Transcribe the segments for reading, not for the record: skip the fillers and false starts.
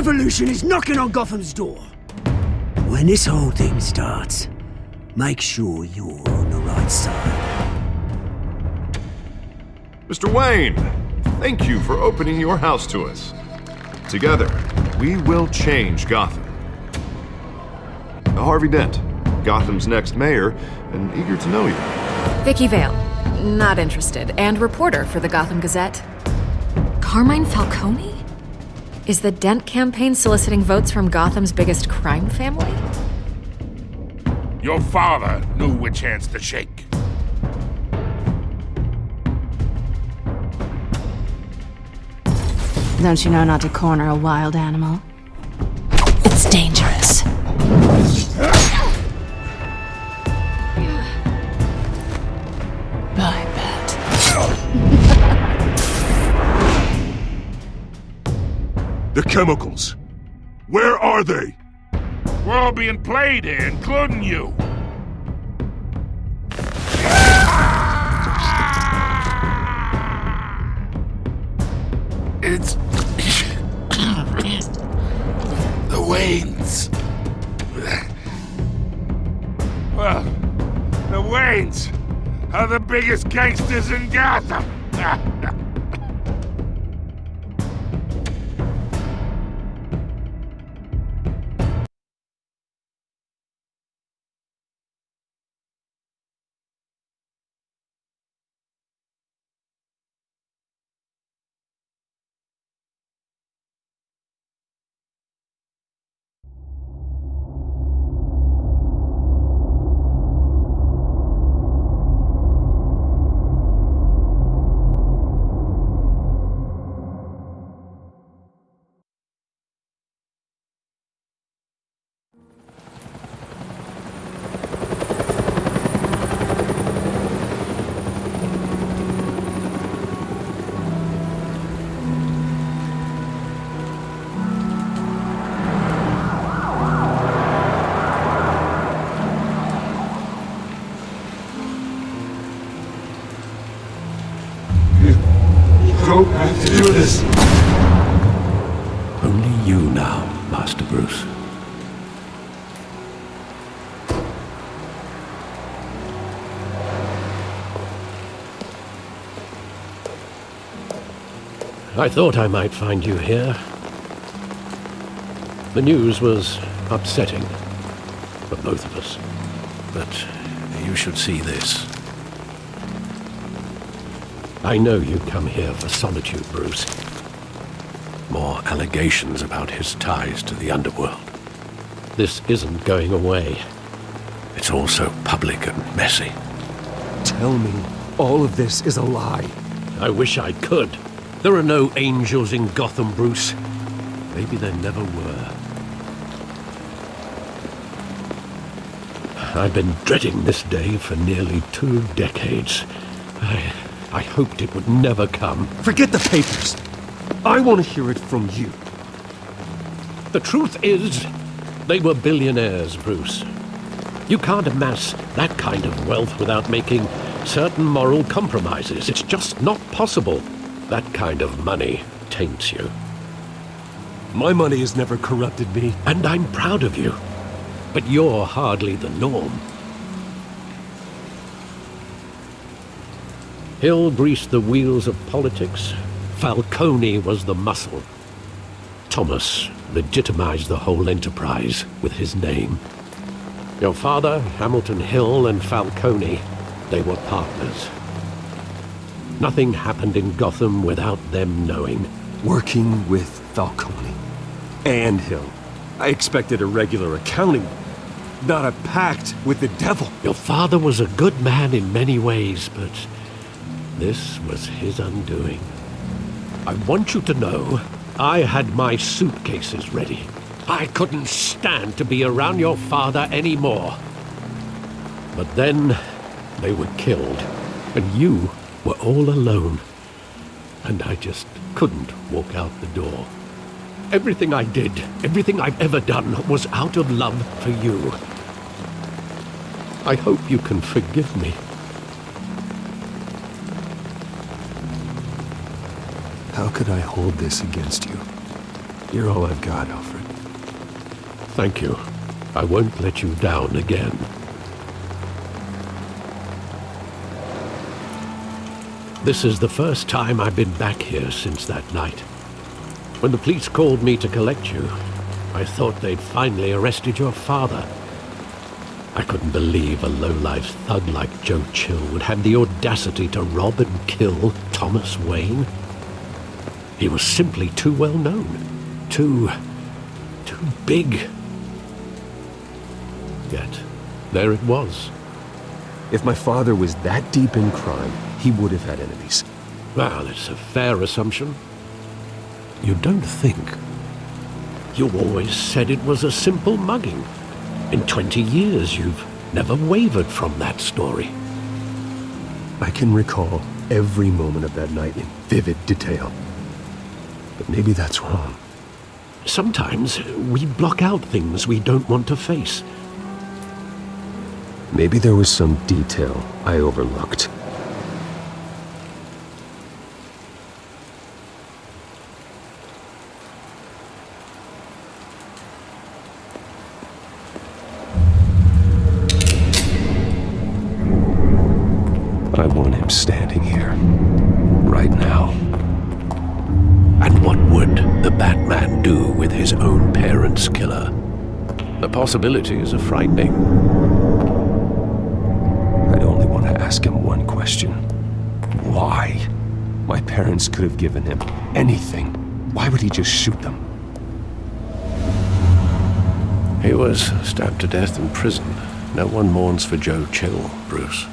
revolution is knocking on Gotham's door. When this whole thing starts, make sure you're on the right side. Mr. Wayne, thank you for opening your house to us. Together, we will change Gotham. Harvey Dent, Gotham's next mayor, and eager to know you. Vicky Vale, not interested, and reporter for the Gotham Gazette. Carmine Falcone? Is the Dent campaign soliciting votes from Gotham's biggest crime family? Your father knew which hands to shake. Don't you know not to corner a wild animal? It's dangerous. I bet. The chemicals. Where are they? We're all being played here, including you. It's... the Waynes. Well, the Waynes are the biggest gangsters in Gotham. Don't have to do this. Only you now, Master Bruce. I thought I might find you here. The news was upsetting for both of us. But you should see this. I know you come here for solitude, Bruce. More allegations about his ties to the underworld. This isn't going away. It's all so public and messy. Tell me all of this is a lie. I wish I could. There are no angels in Gotham, Bruce. Maybe there never were. I've been dreading this day for nearly 2 decades. I hoped it would never come. Forget the papers. I want to hear it from you. The truth is, they were billionaires, Bruce. You can't amass that kind of wealth without making certain moral compromises. It's just not possible. That kind of money taints you. My money has never corrupted me. And I'm proud of you. But you're hardly the norm. Hill greased the wheels of politics. Falcone was the muscle. Thomas legitimized the whole enterprise with his name. Your father, Hamilton Hill, and Falcone, they were partners. Nothing happened in Gotham without them knowing. Working with Falcone and Hill. I expected a regular accounting, not a pact with the devil. Your father was a good man in many ways, but this was his undoing. I want you to know, I had my suitcases ready. I couldn't stand to be around your father anymore. But then, they were killed, and you were all alone. And I just couldn't walk out the door. Everything I did, everything I've ever done, was out of love for you. I hope you can forgive me. How could I hold this against you? You're all I've got, Alfred. Thank you. I won't let you down again. This is the first time I've been back here since that night. When the police called me to collect you, I thought they'd finally arrested your father. I couldn't believe a low-life thug like Joe Chill would have the audacity to rob and kill Thomas Wayne. He was simply too well known. Too big. Yet, there it was. If my father was that deep in crime, he would have had enemies. Well, it's a fair assumption. You don't think? You always said it was a simple mugging. In 20 years, you've never wavered from that story. I can recall every moment of that night in vivid detail. But maybe that's wrong. Sometimes we block out things we don't want to face. Maybe there was some detail I overlooked. I want him standing here, right now. And what would the Batman do with his own parents' killer? The possibilities are frightening. I'd only want to ask him one question. Why? My parents could have given him anything. Why would he just shoot them? He was stabbed to death in prison. No one mourns for Joe Chill, Bruce.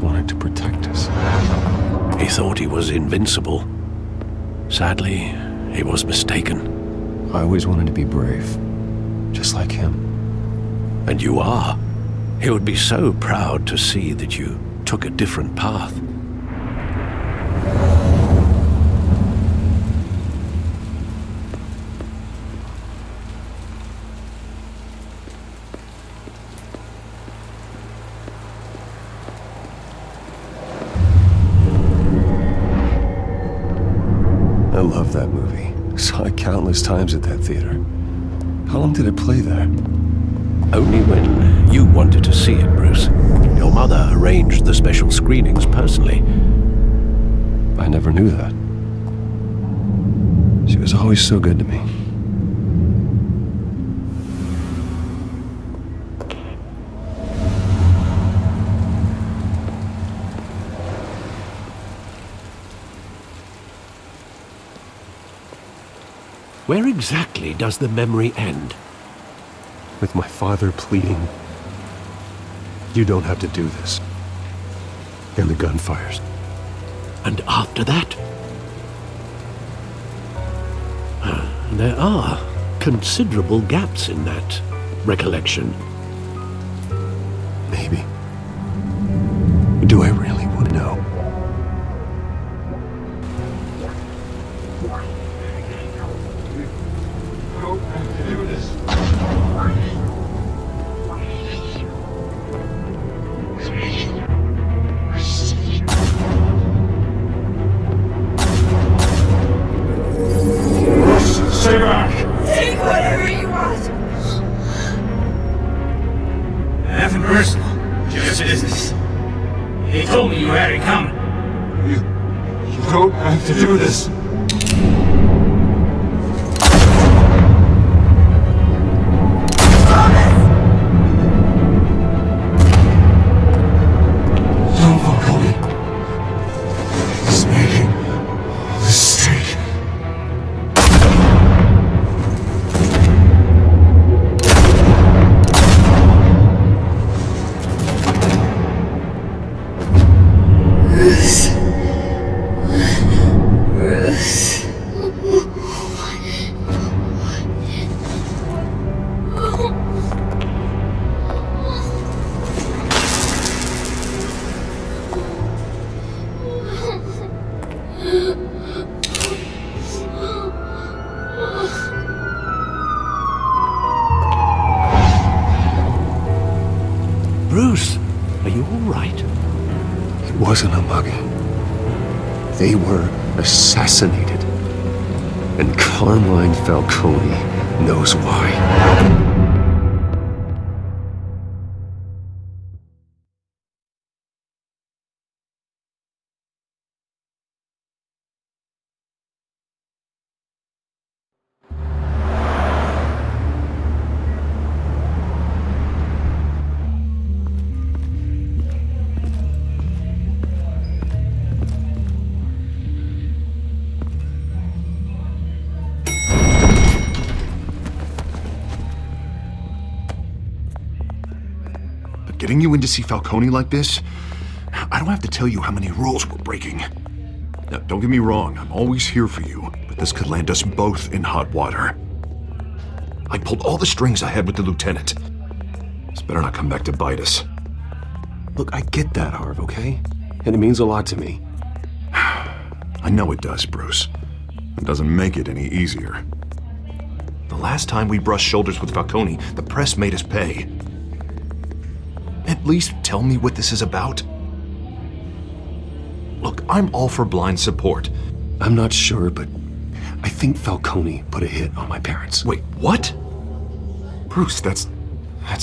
Wanted to protect us. He thought he was invincible. Sadly, he was mistaken. I always wanted to be brave, just like him. And you are. He would be so proud to see that you took a different path. I love that movie. Saw it countless times at that theater. How long did it play there? Only when you wanted to see it, Bruce. Your mother arranged the special screenings personally. I never knew that. She was always so good to me. Where exactly does the memory end? With my father pleading, "You don't have to do this." And the gun fires. And after that? There are considerable gaps in that recollection. Maybe. Do I really want to know? Stay back! Take whatever you want! Nothing personal, just business. He told me you had it coming. You don't have to do this. Don't fuck on me. He's making a mistake. Bruce, are you all right? It wasn't a mugging. They were assassinated. And Carmine Falcone knows why. Getting you in to see Falcone like this, I don't have to tell you how many rules we're breaking. Now, don't get me wrong, I'm always here for you, but this could land us both in hot water. I pulled all the strings I had with the lieutenant. This better not come back to bite us. Look, I get that, Harv, okay? And it means a lot to me. I know it does, Bruce. It doesn't make it any easier. The last time we brushed shoulders with Falcone, the press made us pay. At least tell me what this is about. Look, I'm all for blind support. I'm not sure, but I think Falcone put a hit on my parents. Wait, what? Bruce, that's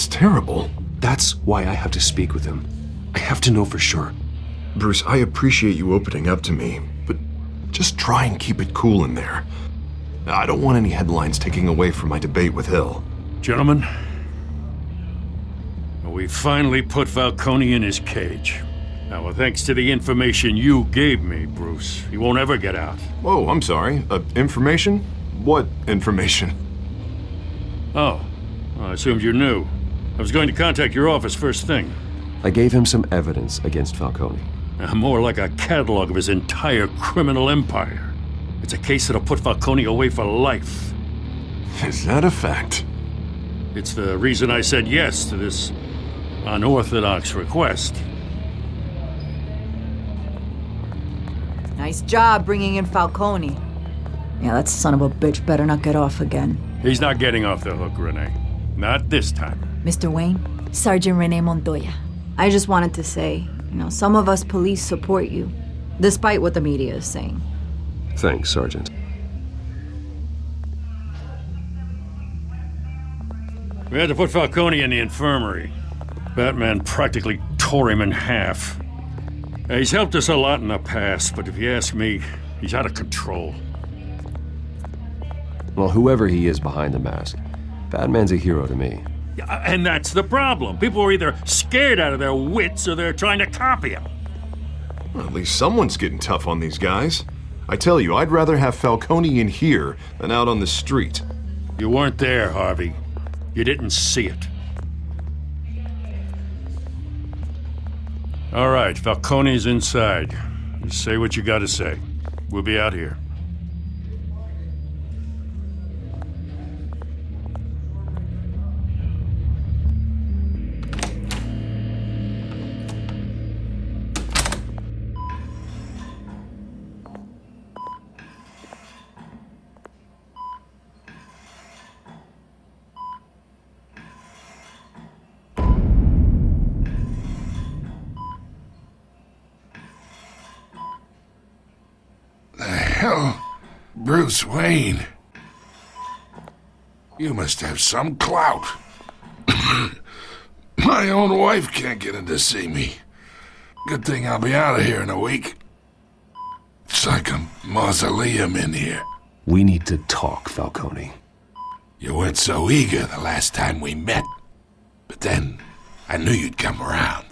terrible. That's why I have to speak with him. I have to know for sure. Bruce, I appreciate you opening up to me, but just try and keep it cool in there. I don't want any headlines taking away from my debate with Hill. Gentlemen, we finally put Falcone in his cage. Now, thanks to the information you gave me, Bruce, he won't ever get out. Whoa, I'm sorry. Information? What information? Oh, well, I assumed you knew. I was going to contact your office first thing. I gave him some evidence against Falcone. More like a catalog of his entire criminal empire. It's a case that'll put Falcone away for life. Is that a fact? It's the reason I said yes to this unorthodox request. Nice job bringing in Falcone. Yeah, that son of a bitch better not get off again. He's not getting off the hook, Renee. Not this time. Mr. Wayne, Sergeant Renee Montoya. I just wanted to say, some of us police support you, despite what the media is saying. Thanks, Sergeant. We had to put Falcone in the infirmary. Batman practically tore him in half. He's helped us a lot in the past, but if you ask me, he's out of control. Well, whoever he is behind the mask, Batman's a hero to me. And that's the problem. People are either scared out of their wits or they're trying to copy him. Well, at least someone's getting tough on these guys. I tell you, I'd rather have Falcone in here than out on the street. You weren't there, Harvey. You didn't see it. All right, Falcone's inside. You say what you gotta say. We'll be out here. Bruce Wayne. You must have some clout. My own wife can't get in to see me. Good thing I'll be out of here in a week. It's like a mausoleum in here. We need to talk, Falcone. You weren't so eager the last time we met. But then, I knew you'd come around.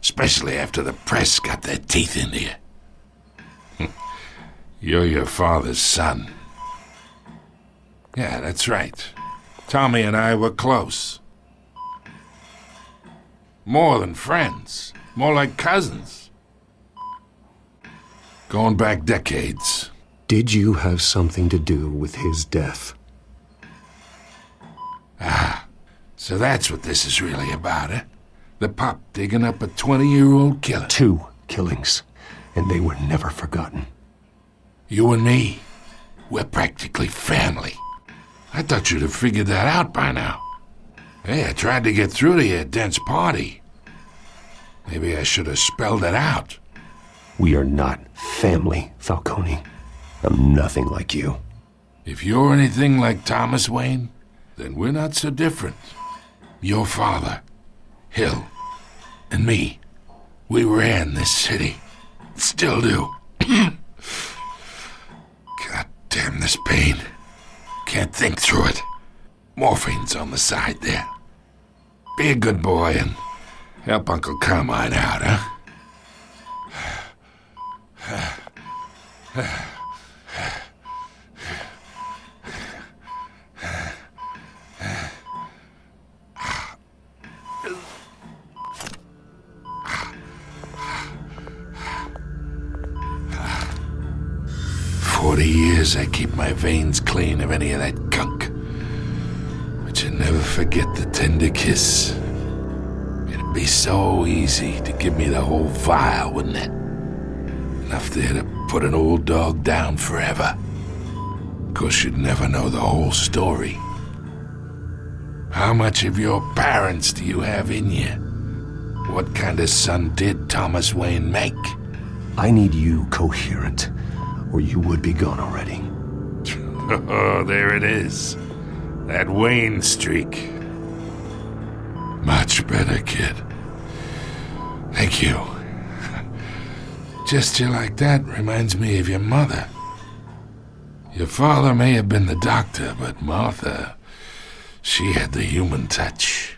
Especially after the press got their teeth into you. You're your father's son. Yeah, that's right. Tommy and I were close. More than friends. More like cousins. Going back decades. Did you have something to do with his death? Ah, so that's what this is really about, eh? The pup digging up a 20-year-old killer. 2 killings, and they were never forgotten. You and me, we're practically family. I thought you'd have figured that out by now. Hey, I tried to get through to your dense party. Maybe I should have spelled it out. We are not family, Falcone. I'm nothing like you. If you're anything like Thomas Wayne, then we're not so different. Your father, Hill, and me, we ran this city. Still do. God damn this pain. Can't think through it. Morphine's on the side there. Be a good boy and help Uncle Carmine out, huh? 40 years I keep my veins clean of any of that gunk. But you never forget the tender kiss. It'd be so easy to give me the whole vial, wouldn't it? Enough there to put an old dog down forever. Of course, you'd never know the whole story. How much of your parents do you have in you? What kind of son did Thomas Wayne make? I need you coherent, or you would be gone already. Oh, there it is. That Wayne streak. Much better, kid. Thank you. Gesture like that reminds me of your mother. Your father may have been the doctor, but Martha, she had the human touch.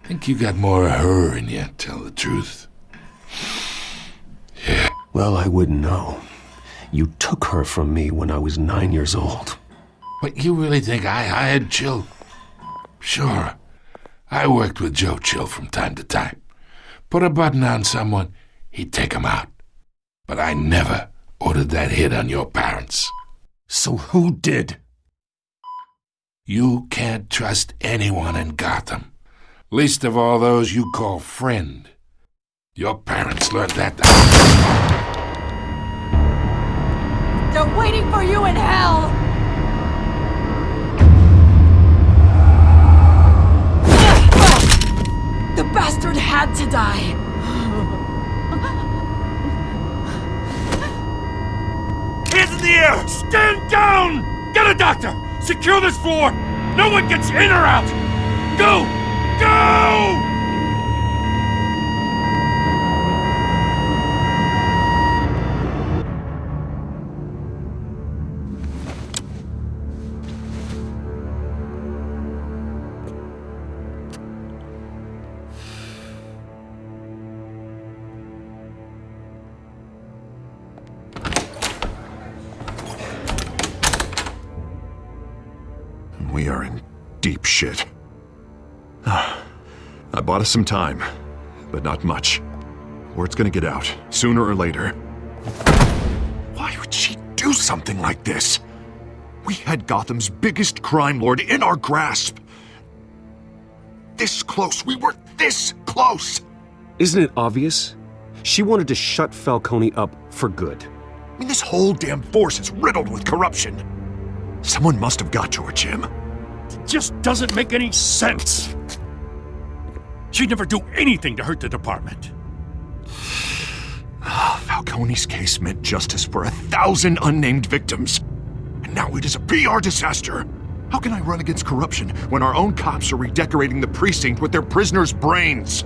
Think you got more of her in you, tell the truth. Yeah. Well, I wouldn't know. You took her from me when I was 9 years old. But you really think I hired Chill? Sure. I worked with Joe Chill from time to time. Put a button on someone, he'd take him out. But I never ordered that hit on your parents. So who did? You can't trust anyone in Gotham. Least of all those you call friend. Your parents learned that. They're waiting for you in hell! The bastard had to die! Hands in the air! Stand down! Get a doctor! Secure this floor! No one gets in or out! Go! Go! We are in deep shit. I bought us some time, but not much. Word's gonna get out, sooner or later. Why would she do something like this? We had Gotham's biggest crime lord in our grasp. This close, we were this close! Isn't it obvious? She wanted to shut Falcone up for good. I mean, this whole damn force is riddled with corruption. Someone must have got to her, Jim. It just doesn't make any sense. She'd never do anything to hurt the department. Falcone's case meant justice for 1,000 unnamed victims. And now it is a PR disaster. How can I run against corruption when our own cops are redecorating the precinct with their prisoners' brains?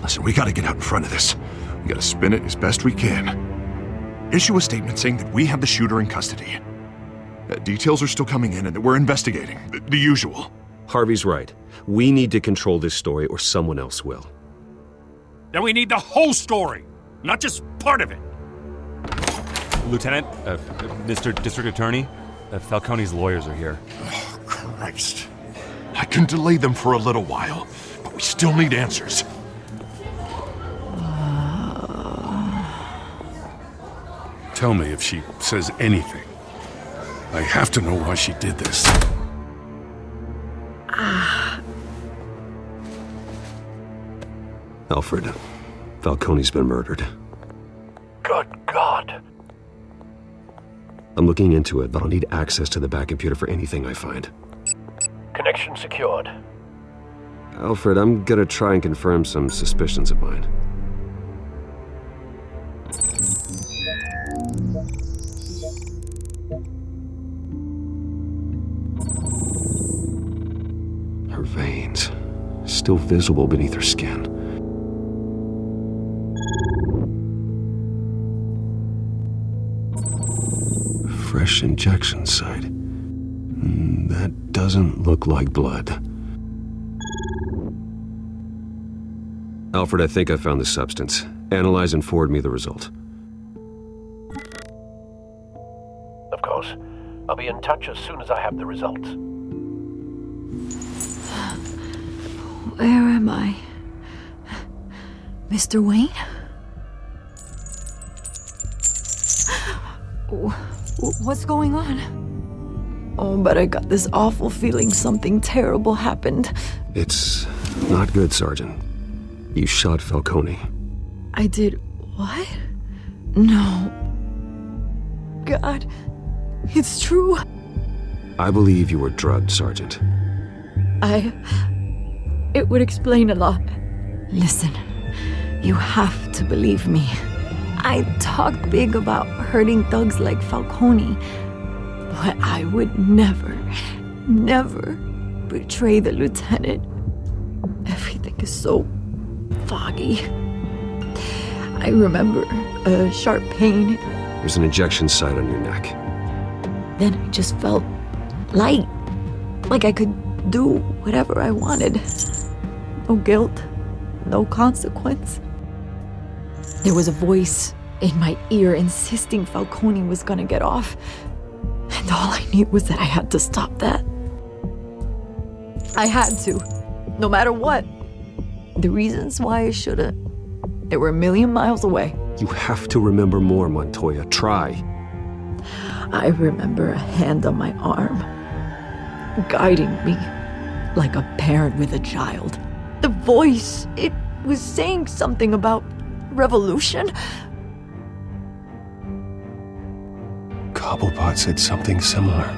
Listen, we gotta get out in front of this. We gotta spin it as best we can. Issue a statement saying that we have the shooter in custody. Details are still coming in and that we're investigating. The usual. Harvey's right. We need to control this story or someone else will. Then we need the whole story, not just part of it. Lieutenant, Mr. District Attorney, Falcone's lawyers are here. Oh, Christ. I can delay them for a little while, but we still need answers. Tell me if she says anything. I have to know why she did this. Alfred, Falcone's been murdered. Good God. I'm looking into it, but I'll need access to the back computer for anything I find. Connection secured. Alfred, I'm gonna try and confirm some suspicions of mine. Her veins, still visible beneath her skin. Fresh injection site. That doesn't look like blood. Alfred, I think I found the substance. Analyze and forward me the result. Of course. I'll be in touch as soon as I have the results. Where am I? Mr. Wayne? What's going on? Oh, but I got this awful feeling something terrible happened. It's not good, Sergeant. You shot Falcone. I did what? No. God, it's true. I believe you were drugged, Sergeant. It would explain a lot. Listen, you have to believe me. I talked big about hurting thugs like Falcone, but I would never betray the lieutenant. Everything is so foggy. I remember a sharp pain. There's an injection site on your neck. Then I just felt light, like I could do whatever I wanted. No guilt, no consequence. There was a voice in my ear insisting Falcone was gonna get off. And all I knew was that I had to stop that. I had to, no matter what. The reasons why I shouldn't, they were a million miles away. You have to remember more, Montoya. Try. I remember a hand on my arm, guiding me like a parent with a child. The voice, it was saying something about revolution. Cobblepot said something similar.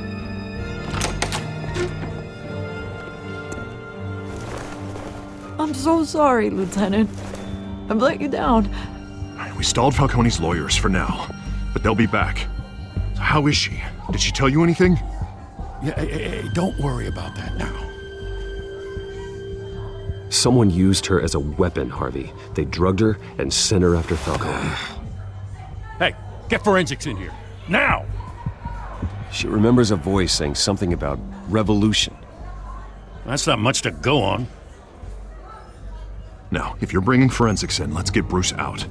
I'm so sorry, Lieutenant. I've let you down. We stalled Falcone's lawyers for now, but they'll be back. So how is she? Did she tell you anything? Yeah, hey, don't worry about that now. Someone used her as a weapon, Harvey. They drugged her and sent her after Falcone. Hey, get forensics in here. Now! She remembers a voice saying something about revolution. That's not much to go on. Now, if you're bringing forensics in, let's get Bruce out.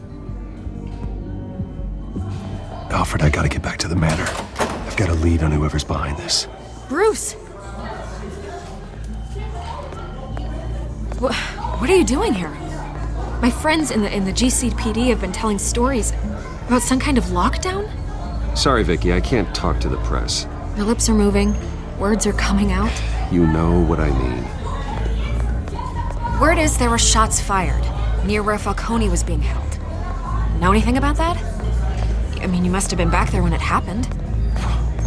Alfred, I gotta get back to the manor. I've got a lead on whoever's behind this. Bruce! What are you doing here? My friends in the GCPD have been telling stories about some kind of lockdown? Sorry, Vicky, I can't talk to the press. Your lips are moving. Words are coming out. You know what I mean. Word is there were shots fired near where Falcone was being held. Know anything about that? I mean, you must have been back there when it happened.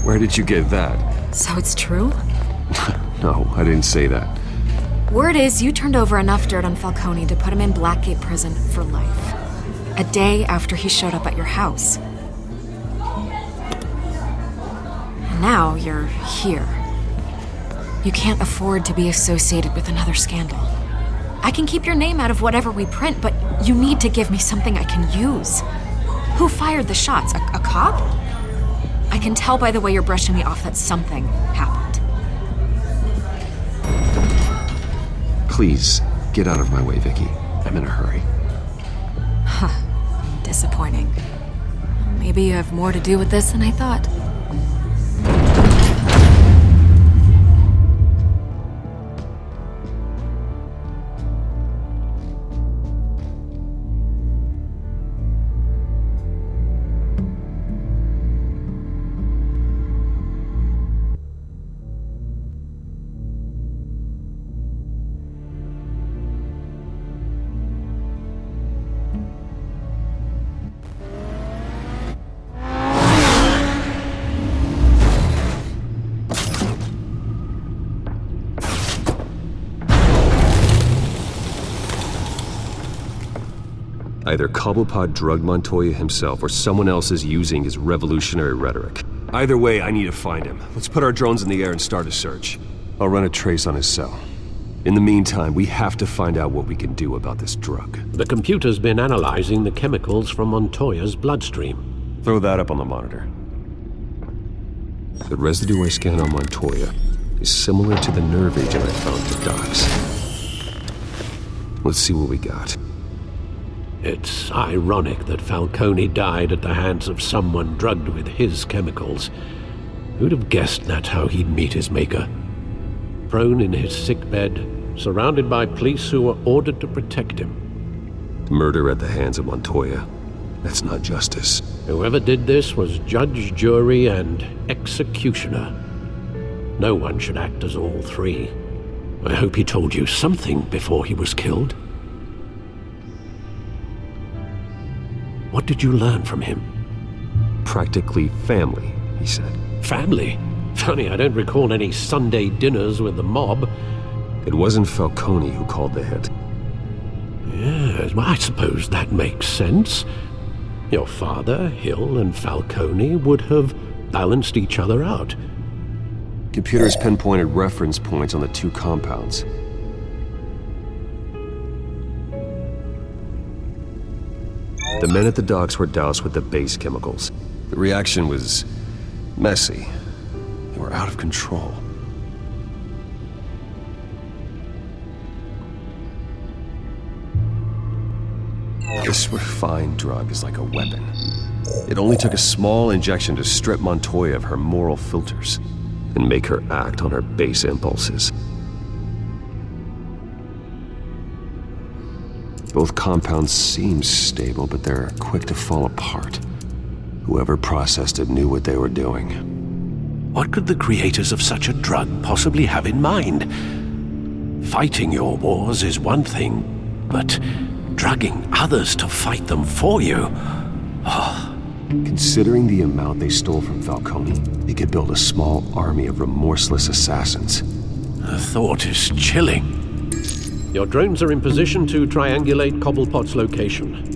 Where did you get that? So it's true? No, I didn't say that. Word is you turned over enough dirt on Falcone to put him in Blackgate Prison for life. A day after he showed up at your house. And now you're here. You can't afford to be associated with another scandal. I can keep your name out of whatever we print, but you need to give me something I can use. Who fired the shots? A cop? I can tell by the way you're brushing me off that something happened. Please, get out of my way, Vicky. I'm in a hurry. Huh. Disappointing. Maybe you have more to do with this than I thought. Either Cobblepot drugged Montoya himself or someone else is using his revolutionary rhetoric. Either way, I need to find him. Let's put our drones in the air and start a search. I'll run a trace on his cell. In the meantime, we have to find out what we can do about this drug. The computer's been analyzing the chemicals from Montoya's bloodstream. Throw that up on the monitor. The residue I scanned on Montoya is similar to the nerve agent I found at the docks. Let's see what we got. It's ironic that Falcone died at the hands of someone drugged with his chemicals. Who'd have guessed that's how he'd meet his maker? Prone in his sickbed, surrounded by police who were ordered to protect him. Murder at the hands of Montoya. That's not justice. Whoever did this was judge, jury, and executioner. No one should act as all three. I hope he told you something before he was killed. What did you learn from him? Practically family, he said. Family? Funny, I don't recall any Sunday dinners with the mob. It wasn't Falcone who called the hit. Yes, well, I suppose that makes sense. Your father, Hill, and Falcone would have balanced each other out. Computers pinpointed reference points on the two compounds. The men at the docks were doused with the base chemicals. The reaction was messy. They were out of control. This refined drug is like a weapon. It only took a small injection to strip Montoya of her moral filters and make her act on her base impulses. Both compounds seem stable, but they're quick to fall apart. Whoever processed it knew what they were doing. What could the creators of such a drug possibly have in mind? Fighting your wars is one thing, but drugging others to fight them for you? Oh. Considering the amount they stole from Falcone, they could build a small army of remorseless assassins. The thought is chilling. Your drones are in position to triangulate Cobblepot's location.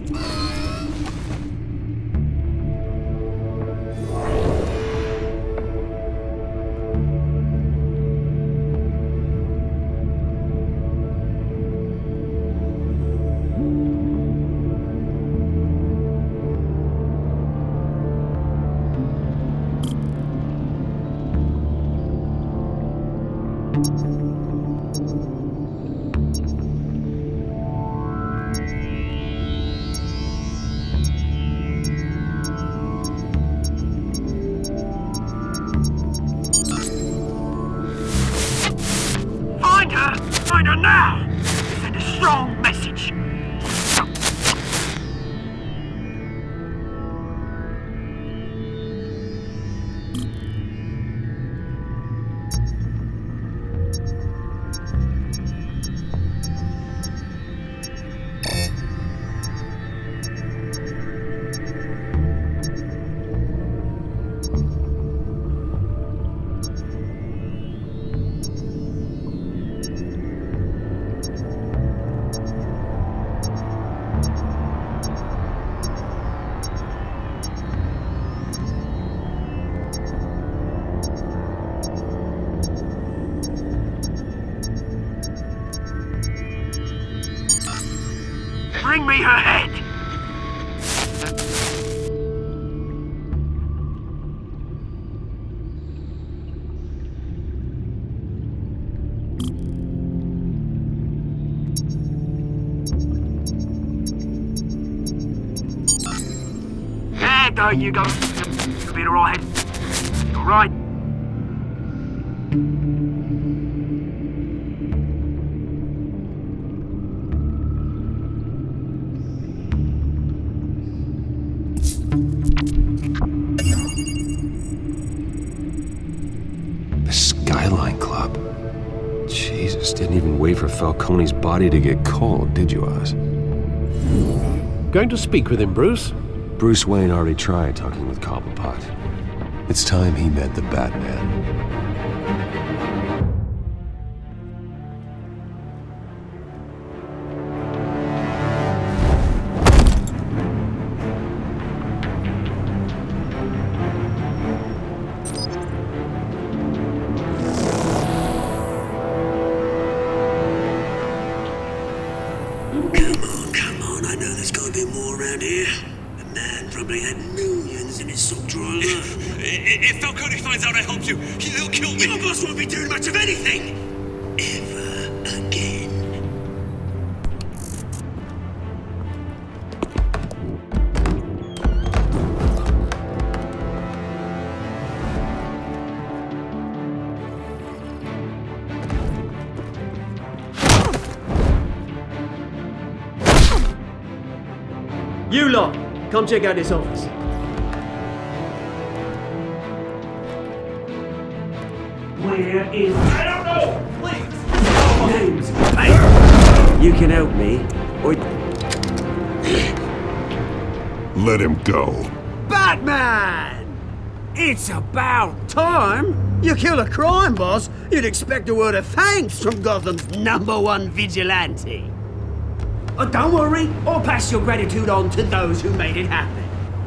Find her now! Send a strong message. Bring me her head! Yeah, there you go. You'll be alright. Alright. The Skyline Club. Jesus, didn't even wait for Falcone's body to get cold, did you, Oz? Going to speak with him, Bruce? Bruce Wayne already tried talking with Cobblepot. It's time he met the Batman. on, I know there's gonna be more around here. The man probably had millions in his soldier life. If Falcone finds out I helped you, he'll kill me. Your boss won't be doing much of anything! Ever again. You lot, come check out this office. Where is... I don't know! Please! Names. Hey, you can help me, or... Let him go. Batman! It's about time! You kill a crime boss, you'd expect a word of thanks from Gotham's #1 vigilante. Oh, don't worry, I'll pass your gratitude on to those who made it happen.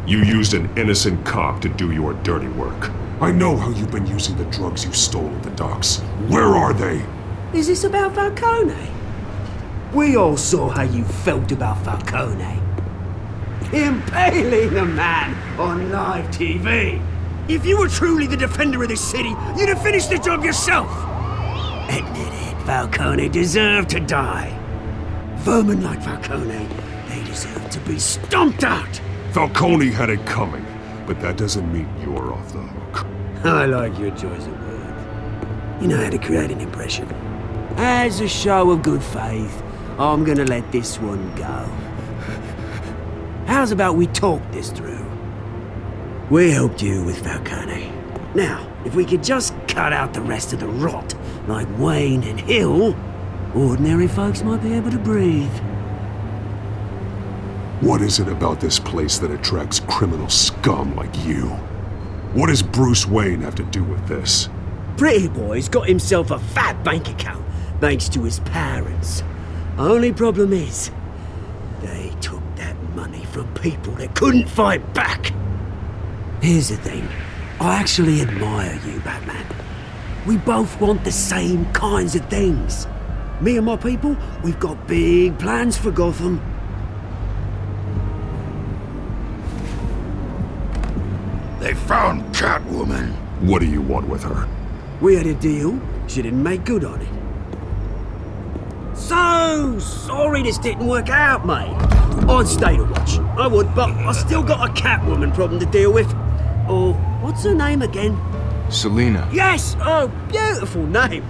You used an innocent cop to do your dirty work. I know how you've been using the drugs you stole at the docks. Where are they? Is this about Falcone? We all saw how you felt about Falcone. Impaling a man on live TV. If you were truly the defender of this city, you'd have finished the job yourself. Admit it, Falcone deserved to die. Vermin like Falcone, they deserve to be stomped out. Falcone had it coming, but that doesn't mean you're off the hook. I like your choice of words. You know how to create an impression. As a show of good faith, I'm gonna let this one go. How's about we talk this through? We helped you with Falcone. Now, if we could just cut out the rest of the rot, like Wayne and Hill, ordinary folks might be able to breathe. What is it about this place that attracts criminal scum like you? What does Bruce Wayne have to do with this? Pretty Boy's got himself a fat bank account, thanks to his parents. Only problem is, they took that money from people that couldn't fight back. Here's the thing, I actually admire you, Batman. We both want the same kinds of things. Me and my people, we've got big plans for Gotham. They found Catwoman. What do you want with her? We had a deal, she didn't make good on it. So sorry this didn't work out, mate. I'd stay to watch, I would, but I still got a Catwoman problem to deal with. Or, what's her name again? Selina. Yes! Oh, beautiful name.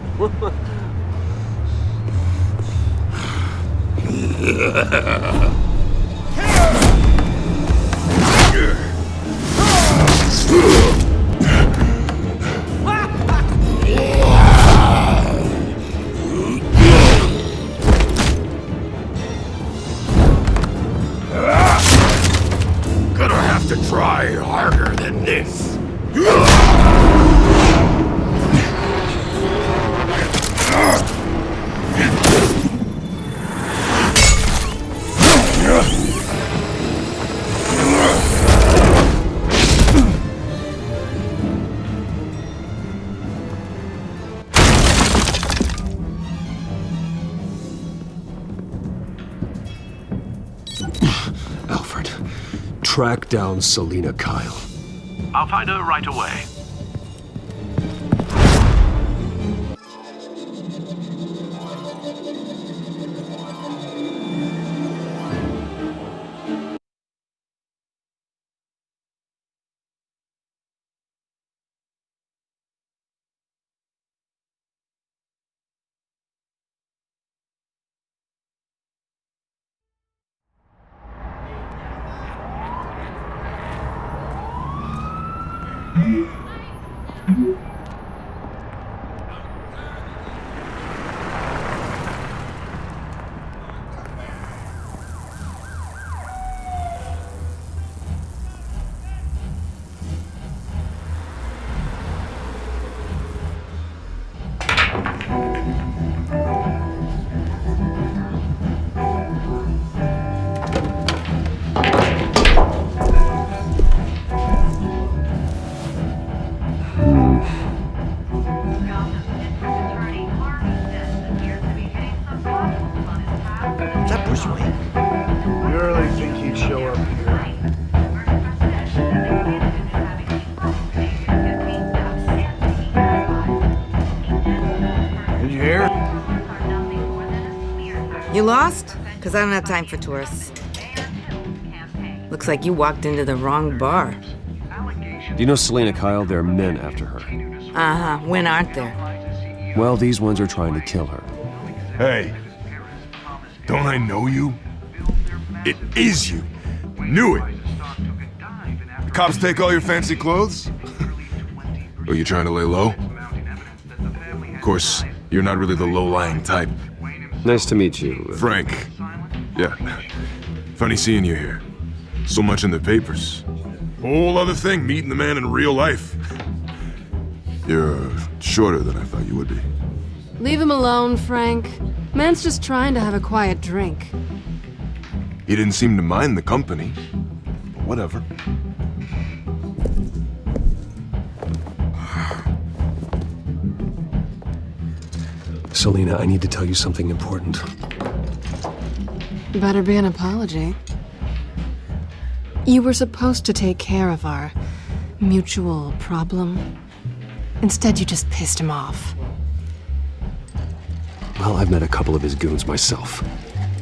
Gonna have to try harder than this. Alfred, track down Selina Kyle. I'll find her right away. fast? Because I don't have time for tourists. Looks like you walked into the wrong bar. Do you know Selena Kyle? There are men after her. Uh-huh. When aren't there? Well, these ones are trying to kill her. Hey, don't I know you? It is you. Knew it. The cops take all your fancy clothes? Are you trying to lay low? Of course, you're not really the low-lying type. Nice to meet you. Frank. Yeah. Funny seeing you here. So much in the papers. Whole other thing, meeting the man in real life. You're shorter than I thought you would be. Leave him alone, Frank. Man's just trying to have a quiet drink. He didn't seem to mind the company. But whatever. Selena, I need to tell you something important. Better be an apology. You were supposed to take care of our mutual problem. Instead, you just pissed him off. Well, I've met a couple of his goons myself.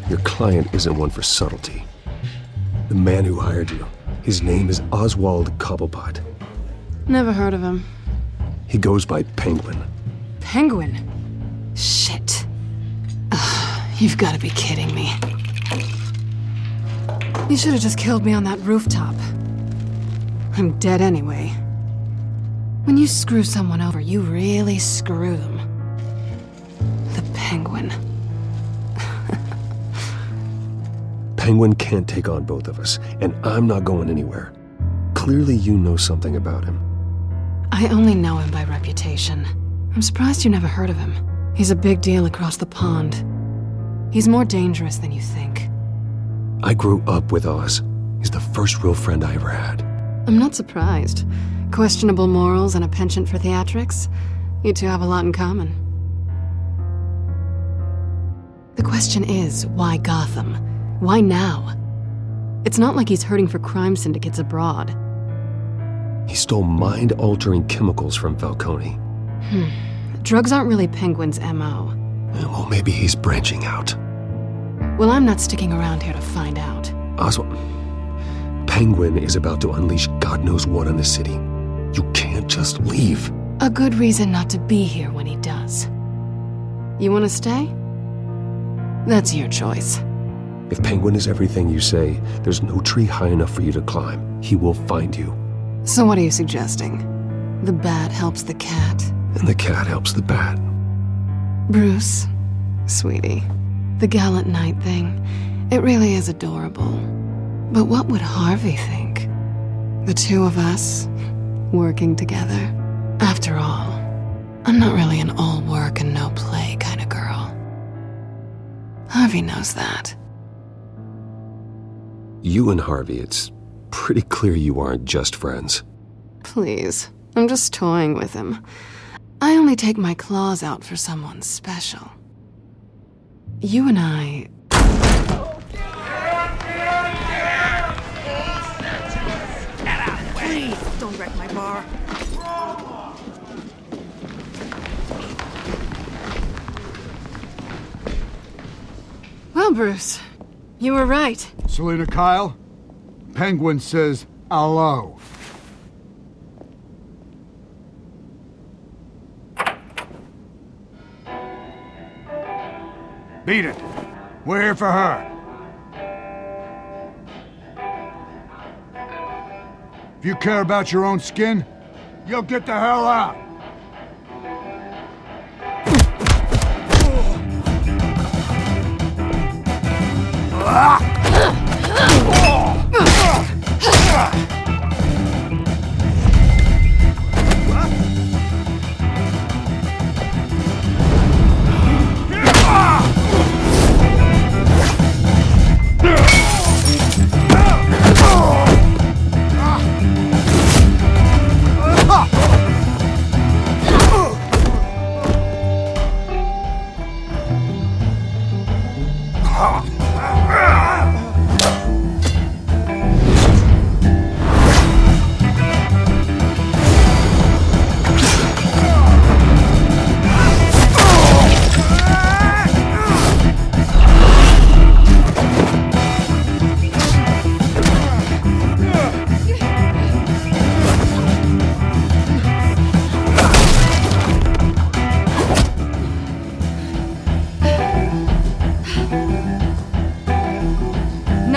Your client isn't one for subtlety. The man who hired you, his name is Oswald Cobblepot. Never heard of him. He goes by Penguin. Penguin? Shit. Ugh, you've got to be kidding me. You should have just killed me on that rooftop. I'm dead anyway. When you screw someone over, you really screw them. The Penguin. Penguin can't take on both of us, and I'm not going anywhere. Clearly you know something about him. I only know him by reputation. I'm surprised you never heard of him. He's a big deal across the pond. He's more dangerous than you think. I grew up with Oz. He's the first real friend I ever had. I'm not surprised. Questionable morals and a penchant for theatrics. You two have a lot in common. The question is, why Gotham? Why now? It's not like he's hurting for crime syndicates abroad. He stole mind-altering chemicals from Falcone. Drugs aren't really Penguin's M.O. Well, maybe he's branching out. Well, I'm not sticking around here to find out. Oswald, Penguin is about to unleash God knows what on the city. You can't just leave. A good reason not to be here when he does. You want to stay? That's your choice. If Penguin is everything you say, there's no tree high enough for you to climb. He will find you. So what are you suggesting? The bat helps the cat? And the cat helps the bat. Bruce, sweetie, the gallant knight thing, it really is adorable. But what would Harvey think? The two of us, working together. After all, I'm not really an all work and no play kind of girl. Harvey knows that. You and Harvey, it's pretty clear you aren't just friends. Please, I'm just toying with him. I only take my claws out for someone special. You and I... Please, don't wreck my bar. Well, Bruce, you were right. Selena Kyle, Penguin says hello. Beat it. We're here for her. If you care about your own skin, you'll get the hell out.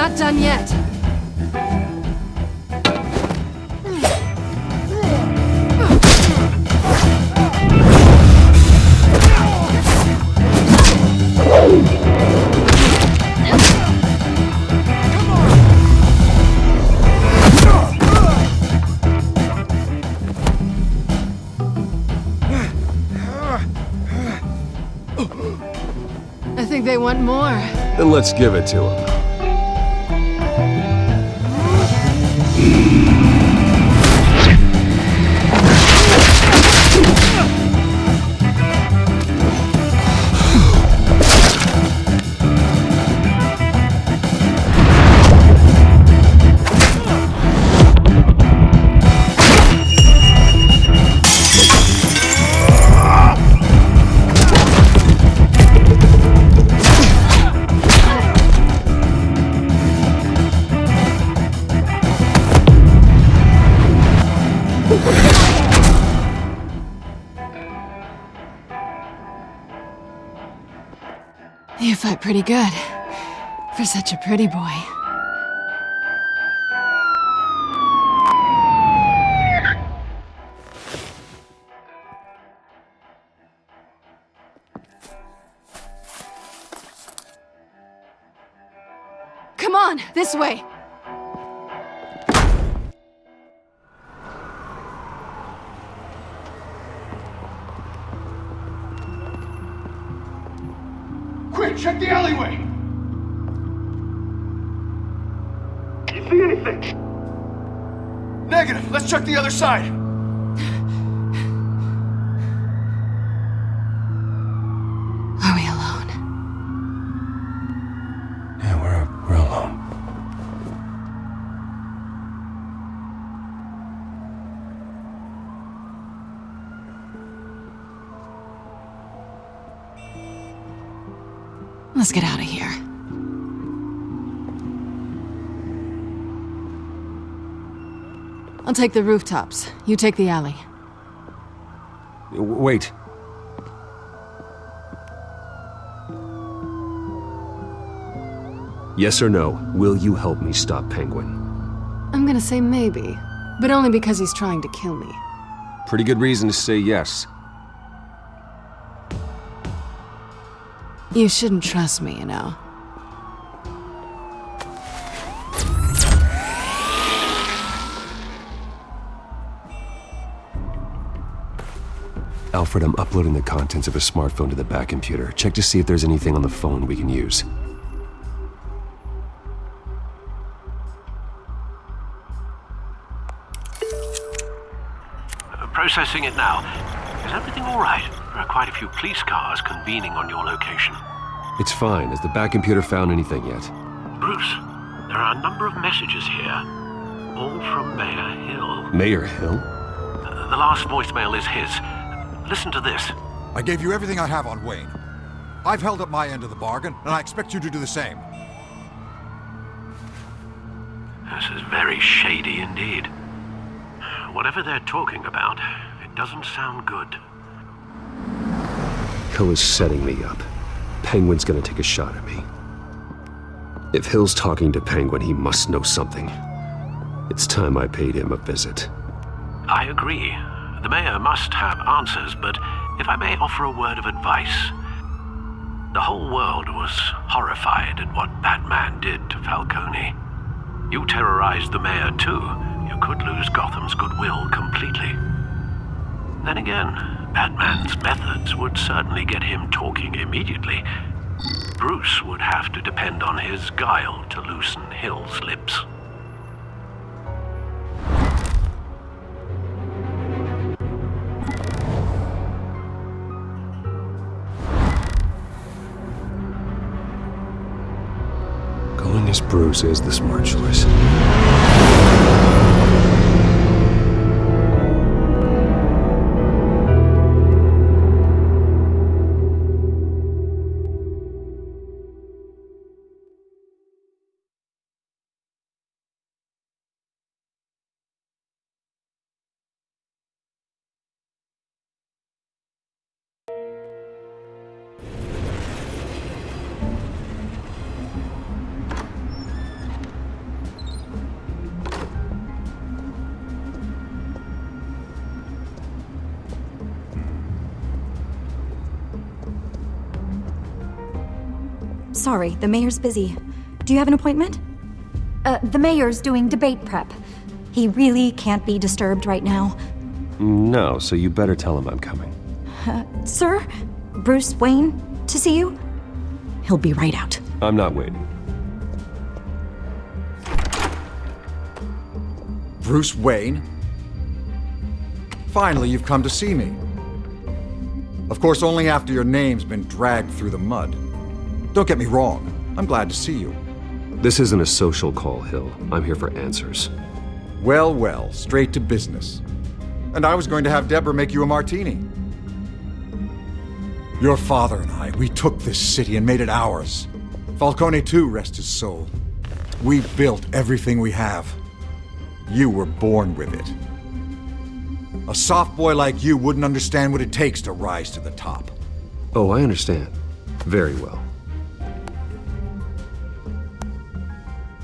not done yet. I think they want more. Then let's give it to them. You fight pretty good. For such a pretty boy. Come on, this way! Quick, check the alleyway! You see anything? Negative. Let's check the other side. Are we alone? Yeah, we're alone. Let's get out of here. I'll take the rooftops. You take the alley. Wait. Yes or no, will you help me stop Penguin? I'm gonna say maybe, but only because he's trying to kill me. Pretty good reason to say yes. You shouldn't trust me, you know. Alfred, I'm uploading the contents of a smartphone to the back computer. Check to see if there's anything on the phone we can use. Processing it now. Is everything all right? There are quite a few police cars convening on your location. It's fine. Has the back computer found anything yet? Bruce, there are a number of messages here. All from Mayor Hill. Mayor Hill? The last voicemail is his. Listen to this. I gave you everything I have on Wayne. I've held up my end of the bargain, and I expect you to do the same. This is very shady indeed. Whatever they're talking about, it doesn't sound good. Hill is setting me up. Penguin's gonna take a shot at me. If Hill's talking to Penguin, he must know something. It's time I paid him a visit. I agree. The mayor must have answers, but if I may offer a word of advice. The whole world was horrified at what Batman did to Falcone. You terrorized the mayor too. You could lose Gotham's goodwill completely. Then again, Batman's methods would certainly get him talking immediately. Bruce would have to depend on his guile to loosen Hill's lips. Going as Bruce is the smart choice. sorry, the mayor's busy. Do you have an appointment? The mayor's doing debate prep. He really can't be disturbed right now. No, so you better tell him I'm coming. Sir? Bruce Wayne to see you? He'll be right out. I'm not waiting. Bruce Wayne? Finally, you've come to see me. Of course, only after your name's been dragged through the mud. Don't get me wrong, I'm glad to see you. This isn't a social call, Hill. I'm here for answers. Well, well, straight to business. And I was going to have Deborah make you a martini. Your father and I, we took this city and made it ours. Falcone too, rest his soul. We built everything we have. You were born with it. A soft boy like you wouldn't understand what it takes to rise to the top. Oh, I understand. Very well.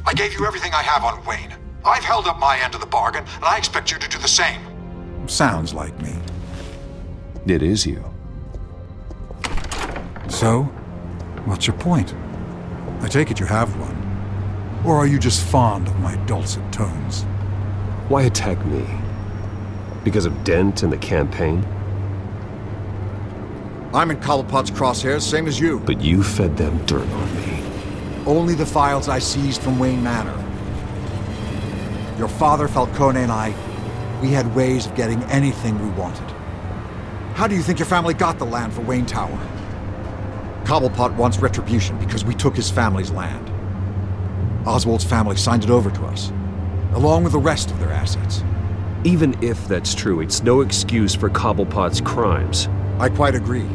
I gave you everything I have on Wayne. I've held up my end of the bargain, and I expect you to do the same. Sounds like me. It is you. So, what's your point? I take it you have one. Or are you just fond of my dulcet tones? Why attack me? Because of Dent and the campaign? I'm in Cobblepot's crosshairs, same as you. But you fed them dirt on me. Only the files I seized from Wayne Manor. Your father, Falcone, and I, we had ways of getting anything we wanted. How do you think your family got the land for Wayne Tower? Cobblepot wants retribution because we took his family's land. Oswald's family signed it over to us, along with the rest of their assets. Even if that's true, it's no excuse for Cobblepot's crimes. I quite agree.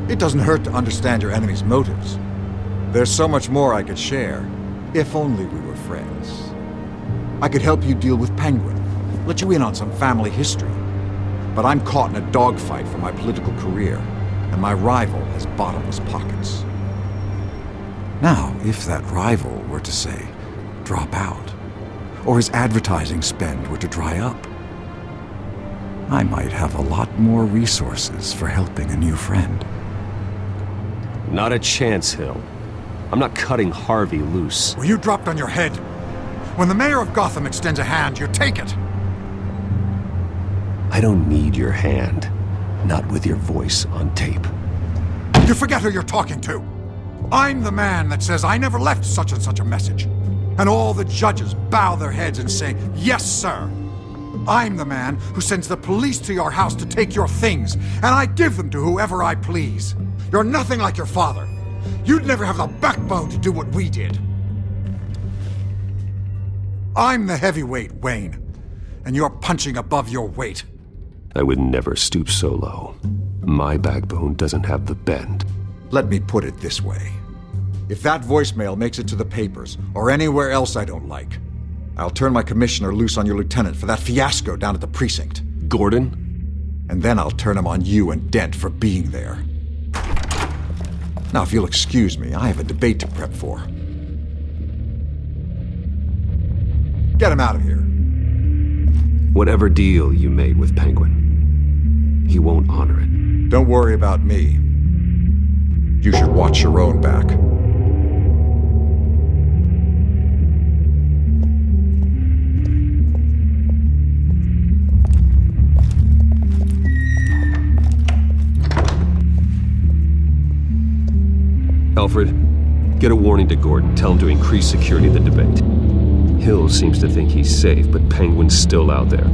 It doesn't hurt to understand your enemy's motives. There's so much more I could share, if only we were friends. I could help you deal with Penguin, let you in on some family history. But I'm caught in a dogfight for my political career, and my rival has bottomless pockets. Now, if that rival were to say, drop out, or his advertising spend were to dry up, I might have a lot more resources for helping a new friend. Not a chance, Hill. I'm not cutting Harvey loose. Were you dropped on your head? When the mayor of Gotham extends a hand, you take it! I don't need your hand. Not with your voice on tape. You forget who you're talking to! I'm the man that says I never left such and such a message. And all the judges bow their heads and say, yes, sir. I'm the man who sends the police to your house to take your things, and I give them to whoever I please. You're nothing like your father. You'd never have the backbone to do what we did. I'm the heavyweight, Wayne, and you're punching above your weight. I would never stoop so low. My backbone doesn't have the bend. Let me put it this way. If that voicemail makes it to the papers, or anywhere else I don't like, I'll turn my commissioner loose on your lieutenant for that fiasco down at the precinct. Gordon? And then I'll turn him on you and Dent for being there. Now, if you'll excuse me, I have a debate to prep for. Get him out of here. Whatever deal you made with Penguin, he won't honor it. Don't worry about me. You should watch your own back. Alfred, get a warning to Gordon. Tell him to increase security of the debate. Hill seems to think he's safe, but Penguin's still out there.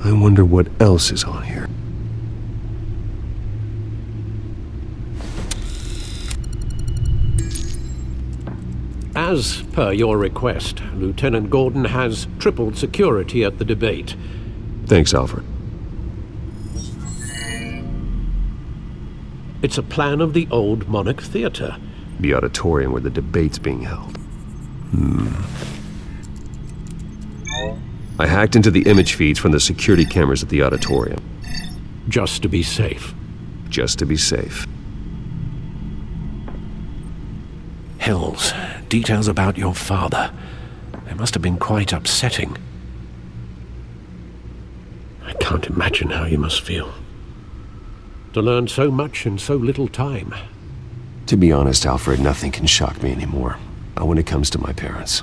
I wonder what else is on here. As per your request, Lieutenant Gordon has tripled security at the debate. Thanks, Alfred. It's a plan of the old Monarch Theater. The auditorium where the debate's being held. I hacked into the image feeds from the security cameras at the auditorium. Just to be safe. Just to be safe. Hills, details about your father. They must have been quite upsetting. I can't imagine how you must feel. To learn so much in so little time. To be honest, Alfred, nothing can shock me anymore. Not when it comes to my parents.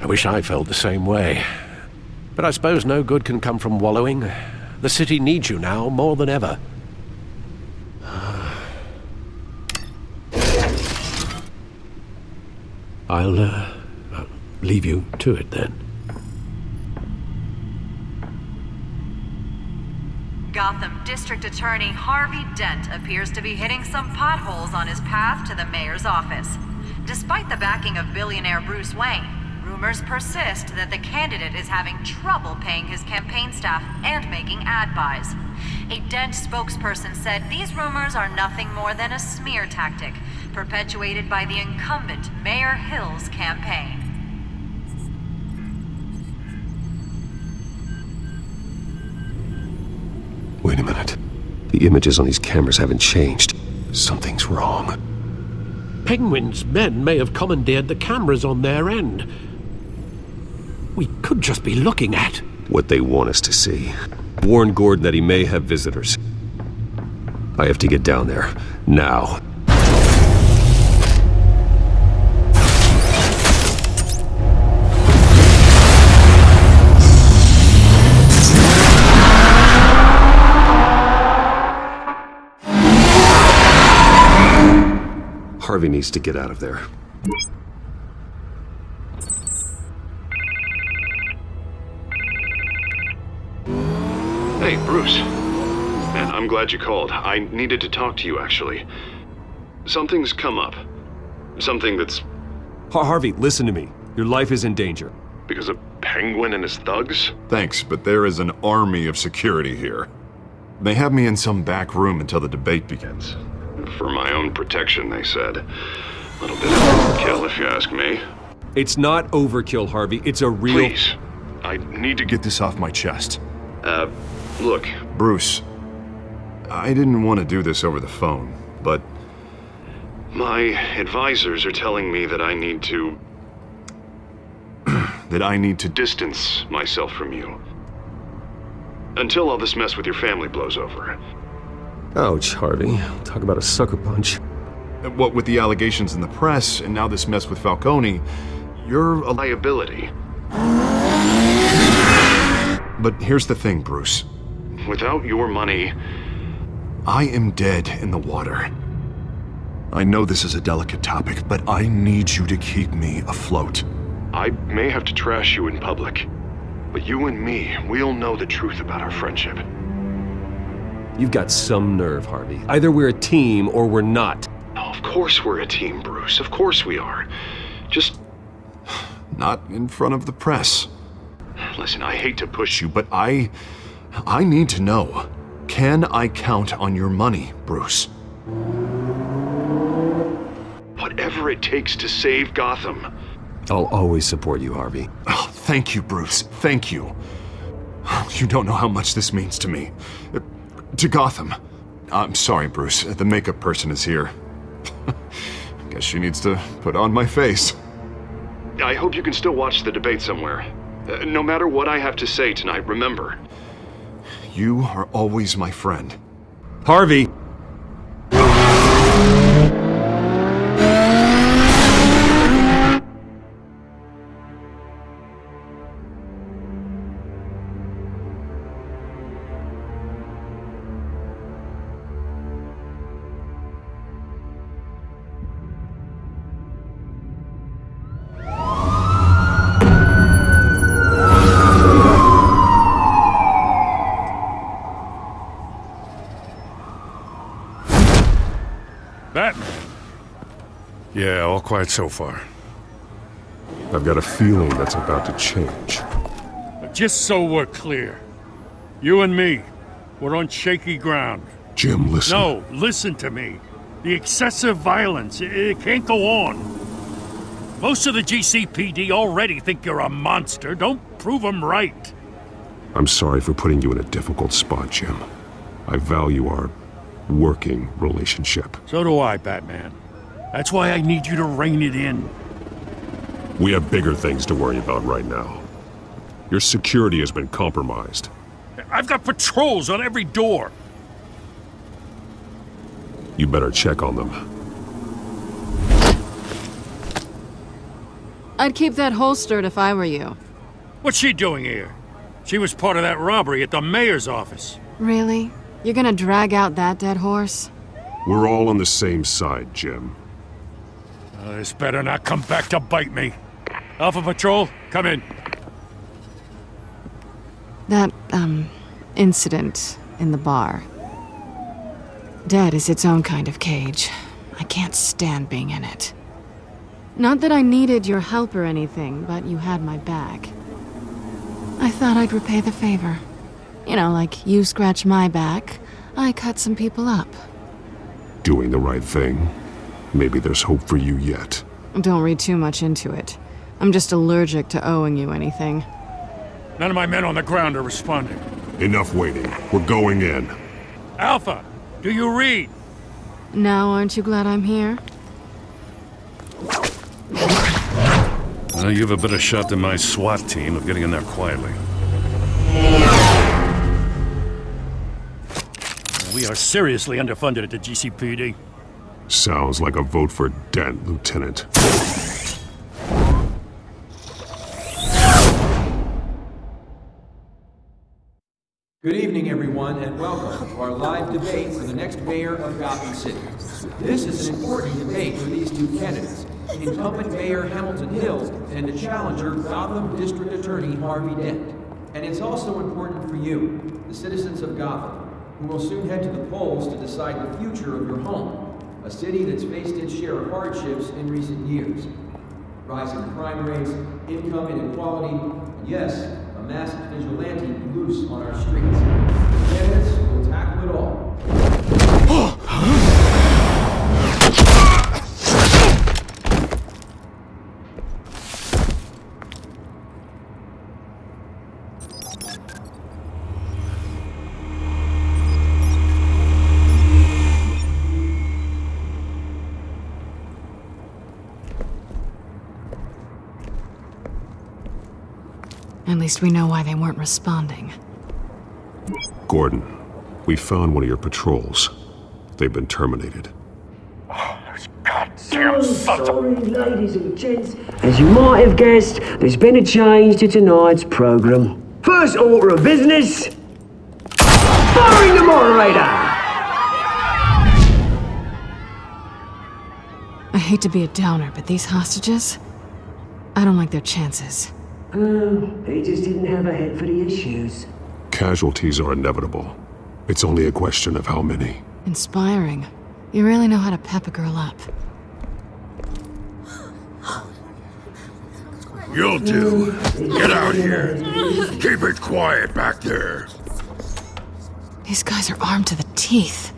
I wish I felt the same way. But I suppose no good can come from wallowing. The city needs you now more than ever. I'll leave you to it then. Gotham District Attorney Harvey Dent appears to be hitting some potholes on his path to the mayor's office. Despite the backing of billionaire Bruce Wayne, rumors persist that the candidate is having trouble paying his campaign staff and making ad buys. A Dent spokesperson said these rumors are nothing more than a smear tactic, perpetuated by the incumbent Mayor Hill's campaign. Wait a minute. The images on these cameras haven't changed. Something's wrong. Penguin's men may have commandeered the cameras on their end. We could just be looking at what they want us to see. Warn Gordon that he may have visitors. I have to get down there. Now. Harvey needs to get out of there. Hey, Bruce. Man, I'm glad you called. I needed to talk to you, actually. Something's come up. Something that's... Harvey, listen to me. Your life is in danger. Because of Penguin and his thugs? Thanks, but there is an army of security here. They have me in some back room until the debate begins. For my own protection, they said. A little bit of overkill, if you ask me. It's not overkill, Harvey. It's a real... Please. I need to get this off my chest. Look, Bruce. I didn't want to do this over the phone, but... my advisors are telling me that I need to... that I need to distance myself from you. Until all this mess with your family blows over. Ouch, Harvey. Talk about a sucker punch. What with the allegations in the press, and now this mess with Falcone, you're a liability. But here's the thing, Bruce. Without your money, I am dead in the water. I know this is a delicate topic, but I need you to keep me afloat. I may have to trash you in public, but you and me, we'll know the truth about our friendship. You've got some nerve, Harvey. Either we're a team or we're not. Oh, of course we're a team, Bruce. Of course we are. Just not in front of the press. Listen, I hate to push you, but I need to know. Can I count on your money, Bruce? Whatever it takes to save Gotham. I'll always support you, Harvey. Oh, thank you, Bruce. Thank you. You don't know how much this means to me. To Gotham. I'm sorry, Bruce. The makeup person is here. Guess she needs to put on my face. I hope you can still watch the debate somewhere. No matter what I have to say tonight, remember, you are always my friend. Harvey! Batman. Yeah, all quiet so far. I've got a feeling that's about to change. Just so we're clear, you and me, we're on shaky ground. Jim, listen. No, listen to me. The excessive violence, it can't go on. Most of the GCPD already think you're a monster. Don't prove them right. I'm sorry for putting you in a difficult spot, Jim. I value our working relationship. So do I, Batman. That's why I need you to rein it in. We have bigger things to worry about right now. Your security has been compromised. I've got patrols on every door. You better check on them. I'd keep that holstered if I were you. What's she doing here? She was part of that robbery at the mayor's office. Really? You're gonna drag out that dead horse? We're all on the same side, Jim. This better not come back to bite me. Alpha Patrol, come in. That, incident in the bar. Dead is its own kind of cage. I can't stand being in it. Not that I needed your help or anything, but you had my back. I thought I'd repay the favor. You know, like you scratch my back, I cut some people up. Doing the right thing. Maybe there's hope for you yet. Don't read too much into it. I'm just allergic to owing you anything. None of my men on the ground are responding. Enough waiting. We're going in. Alpha, do you read? Now aren't you glad I'm here? Well, you have a better shot than my SWAT team of getting in there quietly. We are seriously underfunded at the GCPD. Sounds like a vote for Dent, Lieutenant. Good evening, everyone, and welcome to our live debate for the next mayor of Gotham City. This is an important debate for these two candidates, incumbent Mayor Hamilton Hill and the challenger Gotham District Attorney Harvey Dent. And it's also important for you, the citizens of Gotham, who will soon head to the polls to decide the future of your home, a city that's faced its share of hardships in recent years. Rising crime rates, income inequality, and yes, a masked vigilante loose on our streets. The candidates will tackle it all. At least we know why they weren't responding. Gordon, we found one of your patrols. They've been terminated. So sorry, ladies and gents. As you might have guessed, there's been a change to tonight's program. First order of business, firing the moderator! I hate to be a downer, but these hostages, I don't like their chances. He just didn't have a head for the issues. Casualties are inevitable. It's only a question of how many. Inspiring. You really know how to pep a girl up. You'll do. Get out here. Keep it quiet back there. These guys are armed to the teeth.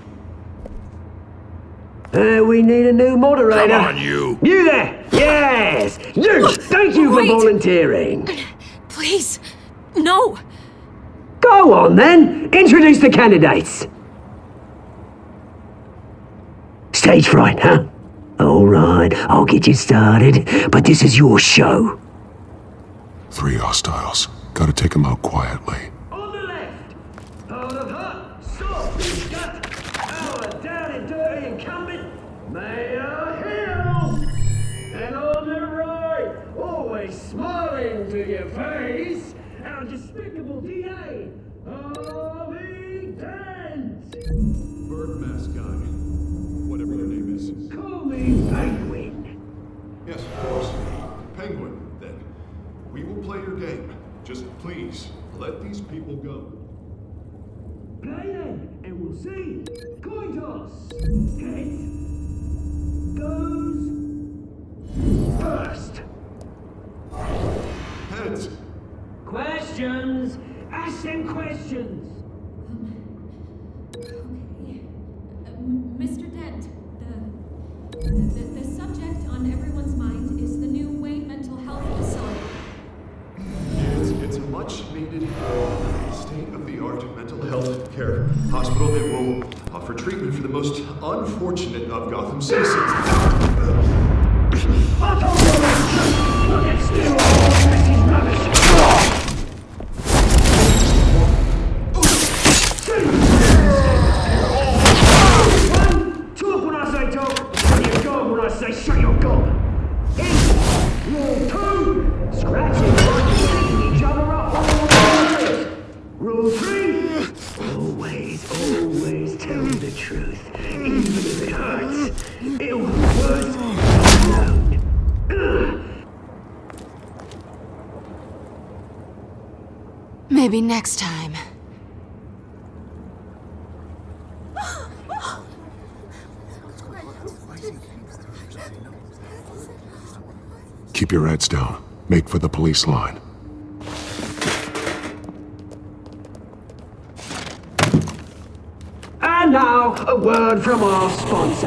We need a new moderator. Come on, you. You there! Yes! You! Thank you for volunteering. Please, no. Go on then. Introduce the candidates. Stage fright, huh? All right, I'll get you started, but this is your show. 3 hostiles. Gotta take them out quietly. On the left, part of her, soft gut, our down and dirty incumbent, Mayor Hill. And on the right, always smiling to your face, our despicable DA, Harvey Dent. Bird mask guy. Whatever your name is. Call me Penguin. Yes, of course. Penguin, then. We will play your game. Just please, let these people go. Play then, and we'll see. Coin toss. Heads goes first. questions! Ask them questions! Mr. Dent, the subject on everyone's mind is the new Wayne Mental Health Facility. It's a much-needed, state-of-the-art mental health care hospital that will offer treatment for the most unfortunate of Gotham citizens. Talk when I say talk, and you go when I say shut your gob. Rule 2, scratching like picking each other up always. Rule 3, always tell the truth, even if it hurts. It'll be worse alone. Maybe next time. Keep your heads down. Make for the police line. And now, a word from our sponsor.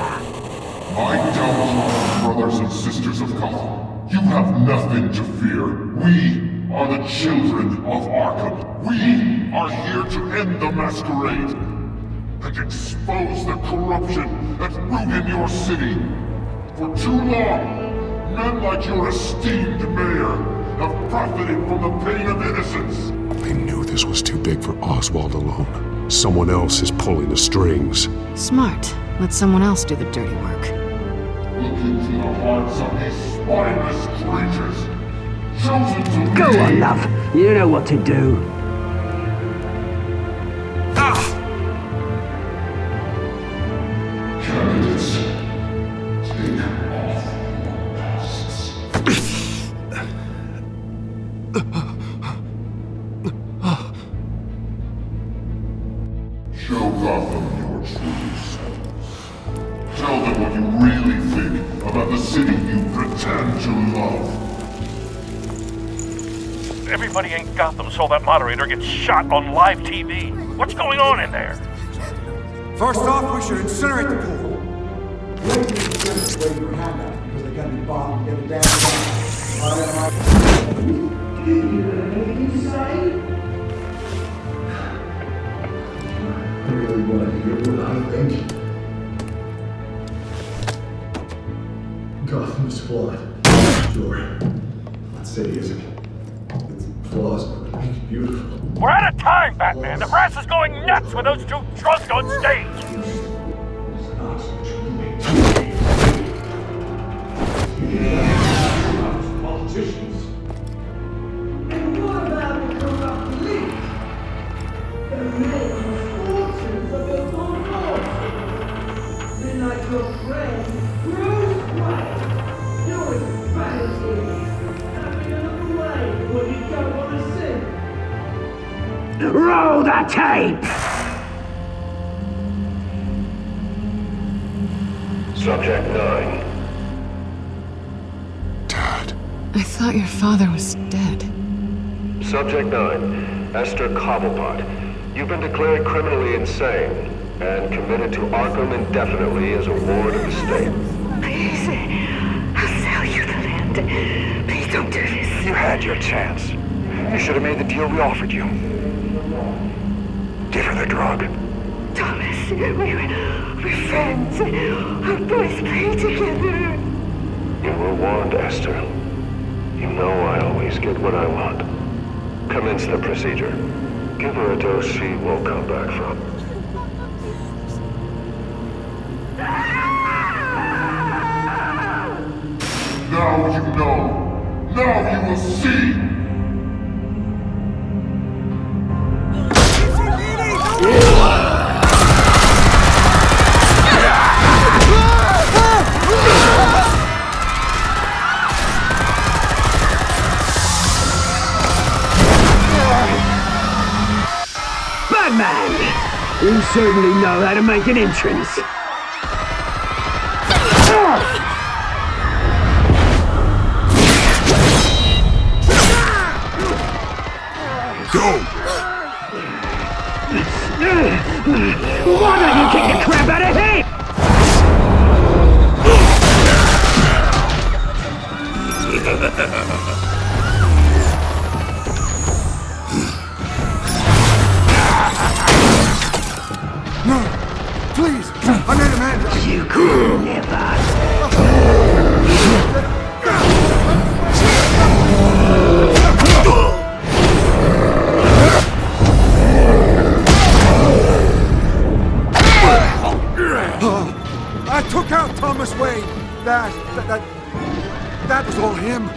My Telltale brothers and sisters of Gotham, you have nothing to fear. We are the children of Arkham. We are here to end the masquerade and expose the corruption that rooted your city. For too long, men like your esteemed mayor have profited from the pain of innocence. They knew this was too big for Oswald alone. Someone else is pulling the strings. Smart. Let someone else do the dirty work. Look into the hearts of these spineless creatures, chosen to Go lead. on, love. You know what to do. Candidates, take off your masks. Show Gotham your true selves. Tell them what you really think about the city you pretend to love. Everybody in Gotham saw that moderator get shot on live TV. What's going on in there? First off, we should incinerate the pool. Waiting for handout because they gotta be bought and get a damn anything to say? I really want to hear what I think. Gotham is flawed. Sure. Let's say it isn't. Its flaws make it beautiful. We're out of time, Batman. The press is going nuts with those two drunks on stage. Politicians. And what about the corrupt elite? They're making fortunes of their own laws. They're like your friend, Bruce Wayne. You're as bad as he is. Having another way when you don't want to see. Roll the tape! Subject 9. I thought your father was dead. Subject 9, Esther Cobblepot. You've been declared criminally insane and committed to Arkham indefinitely as a ward of the state. Please, I'll sell you the land. Please don't do this. You had your chance. You should have made the deal we offered you. Give her the drug. Thomas, we're friends. Our boys play together. You were warned, Esther. You know I always get what I want. Commence the procedure. Give her a dose she won't come back from. Now you know. Now you will see. Batman! You certainly know how to make an entrance. No! Please! I made Amanda! You could never! I took out Thomas Wayne! That was all him.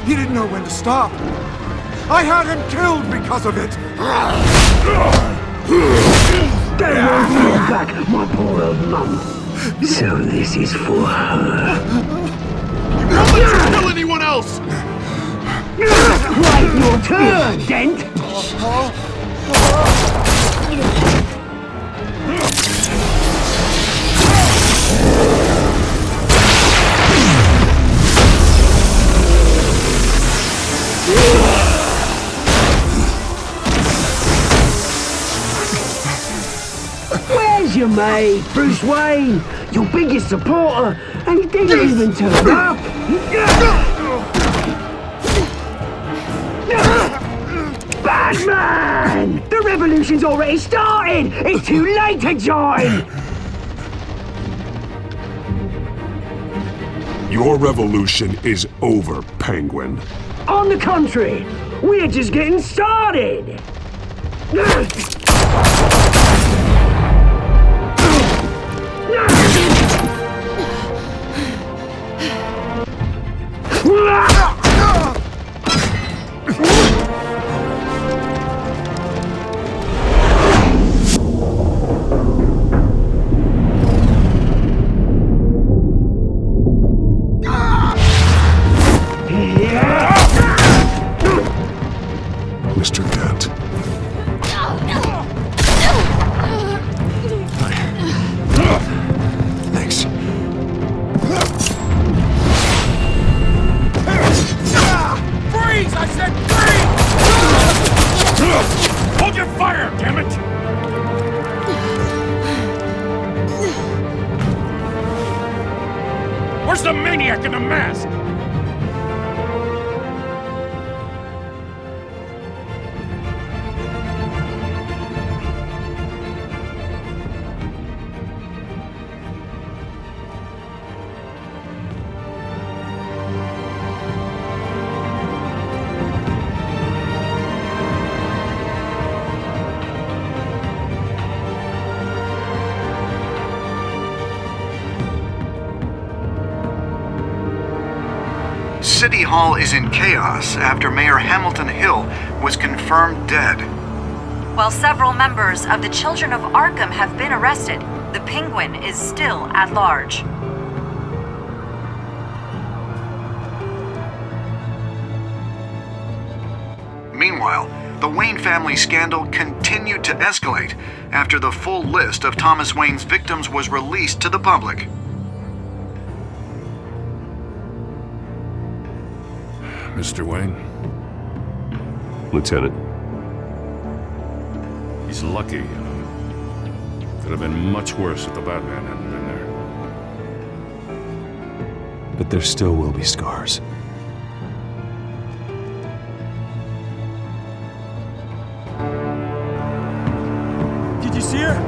He didn't know when to stop. I had him killed because of it! They won't bring back my poor old mum. So this is for her. Don't let you kill anyone else! Right, your turn, Dent! Where's your mate, Bruce Wayne? Your biggest supporter, and he didn't even turn up! Batman! The revolution's already started! It's too late to join! Your revolution is over, Penguin. On the contrary, we're just getting started! Mr. Dent. Thanks. Freeze! I said freeze! Hold your fire, damn it! Where's the maniac in the mask? City Hall is in chaos after Mayor Hamilton Hill was confirmed dead. While several members of the Children of Arkham have been arrested, the Penguin is still at large. Meanwhile, the Wayne family scandal continued to escalate after the full list of Thomas Wayne's victims was released to the public. Mr. Wayne? Lieutenant. He's lucky, you know. Could have been much worse if the Batman hadn't been there. But there still will be scars. Did you see her?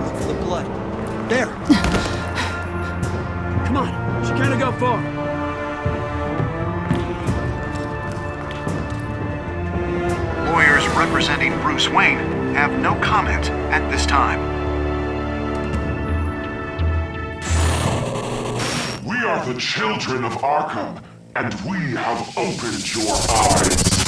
Look for the blood. There! Come on, she can't go far. Lawyers representing Bruce Wayne have no comment at this time. We are the children of Arkham, and we have opened your eyes.